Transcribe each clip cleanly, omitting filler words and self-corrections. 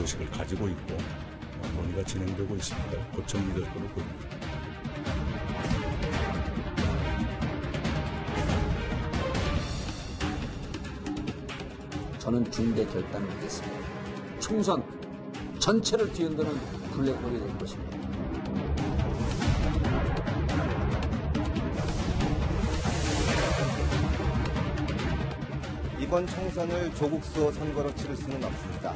문제의식을 가지고 있고 논의가 진행되고 있으니까 곧 정리될 걸로 보입니다. 저는 중대 결단을 하겠습니다. 총선 전체를 뒤흔드는 블랙홀이 될 것입니다. 이번 총선을 조국 수호 선거로 치를 수는 없습니다.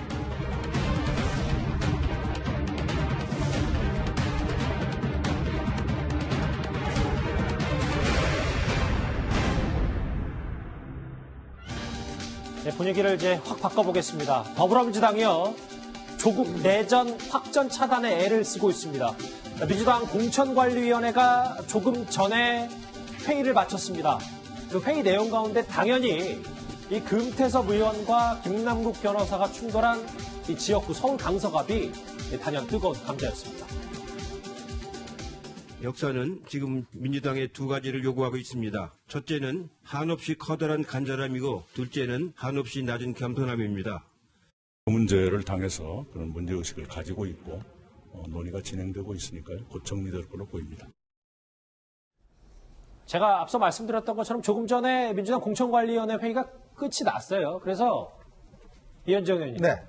네, 분위기를 이제 확 바꿔보겠습니다. 더불어민주당이요. 조국 내전 확전 차단에 애를 쓰고 있습니다. 민주당 공천관리위원회가 조금 전에 회의를 마쳤습니다. 그 회의 내용 가운데 당연히 이 금태섭 의원과 김남국 변호사가 충돌한 이 지역구 서울 강서갑이 단연 뜨거운 감자였습니다. 역사는 지금 민주당의 두 가지를 요구하고 있습니다. 첫째는 한없이 커다란 간절함이고 둘째는 한없이 낮은 겸손함입니다. 그 문제를 당해서 그런 문제의식을 가지고 있고 논의가 진행되고 있으니까요. 곧 정리될 걸로 보입니다. 제가 앞서 말씀드렸던 것처럼 조금 전에 민주당 공천관리위원회 회의가 끝이 났어요. 그래서 이현정 의원님. 네.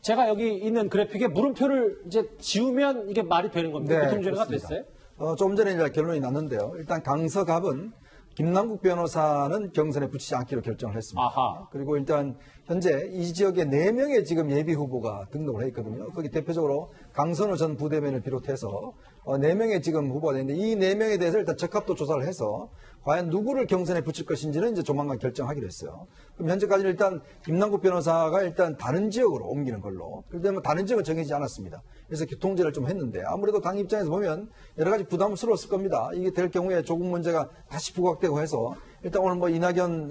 제가 여기 있는 그래픽에 물음표를 이제 지우면 이게 말이 되는 겁니다. 네, 교통정리가 그렇습니다. 됐어요? 조금 전에 이제 결론이 났는데요. 일단 강서갑은 김남국 변호사는 경선에 붙이지 않기로 결정을 했습니다. 아하. 그리고 일단 현재 이 지역에 4명의 지금 예비 후보가 등록을 해 있거든요. 거기 대표적으로 강선우 전 부대변을 비롯해서 4명의 지금 후보가 되는데 이 4명에 대해서 일단 적합도 조사를 해서 과연 누구를 경선에 붙일 것인지는 이제 조만간 결정하기로 했어요. 그럼 현재까지는 일단 김남국 변호사가 일단 다른 지역으로 옮기는 걸로. 그런데 뭐 다른 지역은 정해지지 않았습니다. 그래서 교통제를 좀 했는데 아무래도 당 입장에서 보면 여러 가지 부담스러웠을 겁니다. 이게 될 경우에 조국 문제가 다시 부각되고 해서 일단 오늘 뭐 이낙연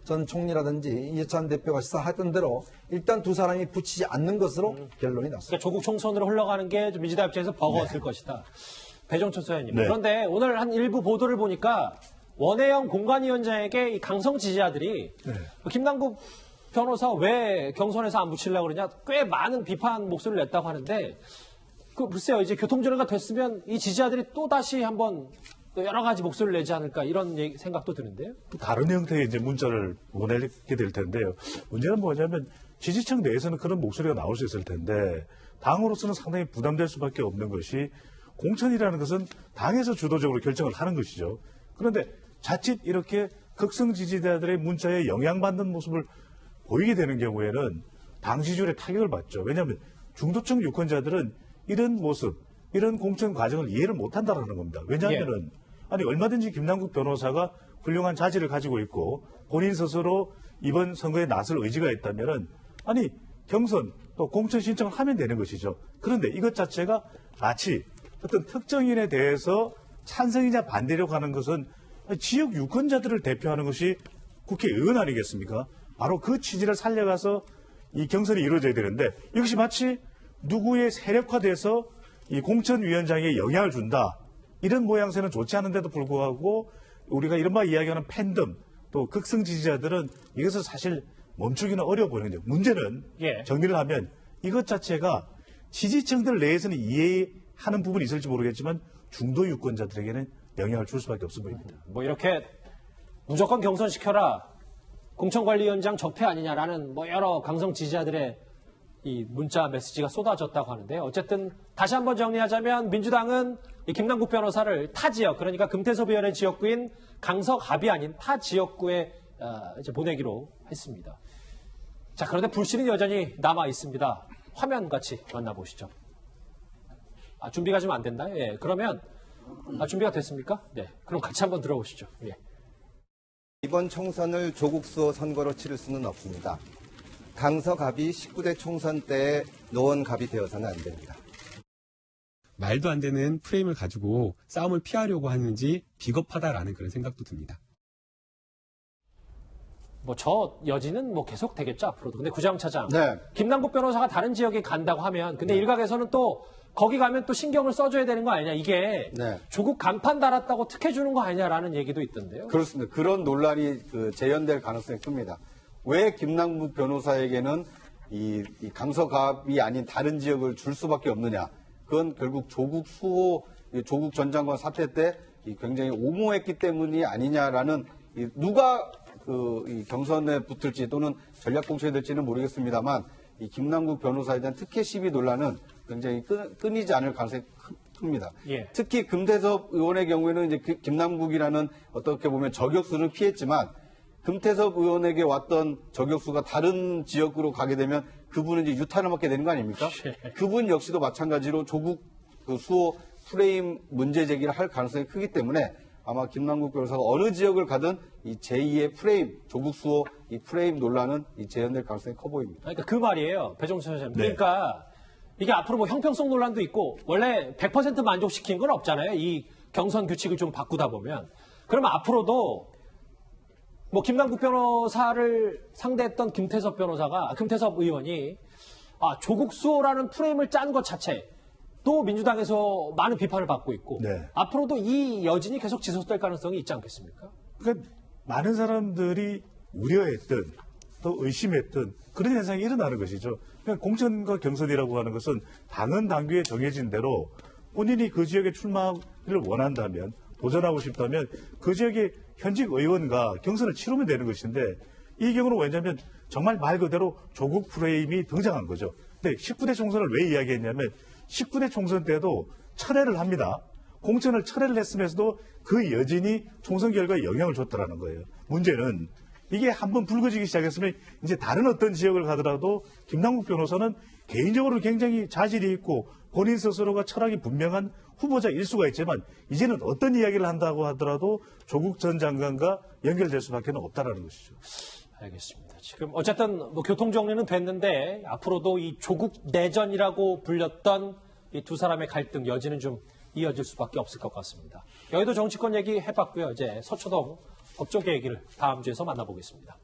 전 총리라든지 이해찬 대표가 시사했던 대로 일단 두 사람이 붙이지 않는 것으로 결론이 났습니다. 그러니까 조국 총선으로 흘러가는 게 좀 민주당 입장에서 버거웠을 것이다. 배종철 소장님. 네. 그런데 오늘 한 일부 보도를 보니까 원혜영 공관위원장에게 이 강성 지지자들이 김남국 변호사 왜 경선에서 안 붙이려고 그러냐 꽤 많은 비판 목소리를 냈다고 하는데 글쎄요 이제 교통정리가 됐으면 이 지지자들이 또 다시 한번 또 여러 가지 목소리를 내지 않을까 이런 생각도 드는데요. 다른 형태의 이제 문자를 보내게 될 텐데요. 문제는 뭐냐면 지지층 내에서는 그런 목소리가 나올 수 있을 텐데 당으로서는 상당히 부담될 수밖에 없는 것이 공천이라는 것은 당에서 주도적으로 결정을 하는 것이죠. 그런데 자칫 이렇게 극성 지지자들의 문자에 영향받는 모습을 보이게 되는 경우에는 당 지지율에 타격을 받죠. 왜냐하면 중도층 유권자들은 이런 모습, 이런 공천 과정을 이해를 못한다는 겁니다. 왜냐하면은 아니 얼마든지 김남국 변호사가 훌륭한 자질을 가지고 있고 본인 스스로 이번 선거에 나설 의지가 있다면은 아니 경선 또 공천 신청을 하면 되는 것이죠. 그런데 이것 자체가 마치 어떤 특정인에 대해서 찬성이냐 반대려고 하는 것은 지역 유권자들을 대표하는 것이 국회의원 아니겠습니까? 바로 그 취지를 살려가서 이 경선이 이루어져야 되는데 이것이 마치 누구의 세력화돼서 이 공천위원장에 영향을 준다. 이런 모양새는 좋지 않은데도 불구하고 우리가 이른바 이야기하는 팬덤 또 극성 지지자들은 이것을 사실 멈추기는 어려워 보이는 거죠. 문제는 정리를 하면 이것 자체가 지지층들 내에서는 이해하는 부분이 있을지 모르겠지만 중도 유권자들에게는 영향을 줄 수밖에 없어 보입니다. 뭐 이렇게 무조건 경선시켜라 공천관리위원장 적폐 아니냐라는 뭐 여러 강성 지지자들의 이 문자 메시지가 쏟아졌다고 하는데 어쨌든 다시 한번 정리하자면 민주당은 이 김남국 변호사를 타 지역 그러니까 금태섭 의원의 지역구인 강서갑이 아닌 타 지역구에 이제 보내기로 했습니다. 자 그런데 불씨는 여전히 남아 있습니다. 화면 같이 만나보시죠. 준비가 좀 안 됐나요? 예, 그러면 준비가 됐습니까? 네, 그럼 같이 한번 들어보시죠. 예. 이번 총선을 조국 수호 선거로 치를 수는 없습니다. 강서갑이 19대 총선 때 노원갑이 되어서는 안 됩니다. 말도 안 되는 프레임을 가지고 싸움을 피하려고 하는지 비겁하다라는 그런 생각도 듭니다. 뭐 저 여지는 뭐 계속 되겠죠 앞으로도. 근데 구장 차장, 네. 김남국 변호사가 다른 지역에 간다고 하면, 근데 일각에서는 또 거기 가면 또 신경을 써줘야 되는 거 아니냐 이게 조국 간판 달았다고 특혜 주는 거 아니냐라는 얘기도 있던데요. 그렇습니다. 그런 논란이 재현될 가능성이 큽니다. 왜 김남국 변호사에게는 이 강서갑이 아닌 다른 지역을 줄 수밖에 없느냐. 그건 결국 조국 수호, 조국 전 장관 사태 때 굉장히 옹호했기 때문이 아니냐라는 누가 이 경선에 붙을지 또는 전략공천이 될지는 모르겠습니다만 이 김남국 변호사에 대한 특혜 시비 논란은 굉장히 끊이지 않을 가능성이 큽니다. 예. 특히 금태섭 의원의 경우에는 이제 김남국이라는 어떻게 보면 저격수는 피했지만 금태섭 의원에게 왔던 저격수가 다른 지역으로 가게 되면 그분은 이제 유탄을 맞게 되는 거 아닙니까? 그분 역시도 마찬가지로 조국 수호 프레임 문제 제기를 할 가능성이 크기 때문에 아마 김남국 변호사가 어느 지역을 가든 이 제2의 프레임, 조국 수호 이 프레임 논란은 재현될 가능성이 커 보입니다. 그러니까 그 말이에요. 배종찬 선생님. 네. 그러니까 이게 앞으로 뭐 형평성 논란도 있고 원래 100% 만족시킨 건 없잖아요. 이 경선 규칙을 좀 바꾸다 보면. 그러면 앞으로도 뭐 김남국 변호사를 상대했던 김태섭 의원이 조국 수호라는 프레임을 짠 것 자체 또 민주당에서 많은 비판을 받고 있고 네. 앞으로도 이 여진이 계속 지속될 가능성이 있지 않겠습니까? 그러니까 많은 사람들이 우려했던 또 의심했던 그런 현상이 일어나는 것이죠. 그러니까 공천과 경선이라고 하는 것은 당은 당규에 정해진 대로 본인이 그 지역에 출마를 원한다면 도전하고 싶다면 그 지역의 현직 의원과 경선을 치르면 되는 것인데 이 경우는 왜냐하면 정말 말 그대로 조국 프레임이 등장한 거죠. 근데 19대 총선을 왜 이야기했냐면 19대 총선 때도 철회를 합니다. 공천을 철회를 했으면서도 그 여진이 총선 결과에 영향을 줬다라는 거예요. 문제는 이게 한번 불거지기 시작했으면 이제 다른 어떤 지역을 가더라도 김남국 변호사는 개인적으로 굉장히 자질이 있고 본인 스스로가 철학이 분명한 후보자일 수가 있지만 이제는 어떤 이야기를 한다고 하더라도 조국 전 장관과 연결될 수밖에 없다라는 것이죠. 알겠습니다. 지금 어쨌든 뭐 교통 정리는 됐는데 앞으로도 이 조국 내전이라고 불렸던 이 두 사람의 갈등 여지는 좀 이어질 수밖에 없을 것 같습니다. 여의도 정치권 얘기 해봤고요. 이제 서초동 법조계 얘기를 다음 주에서 만나보겠습니다.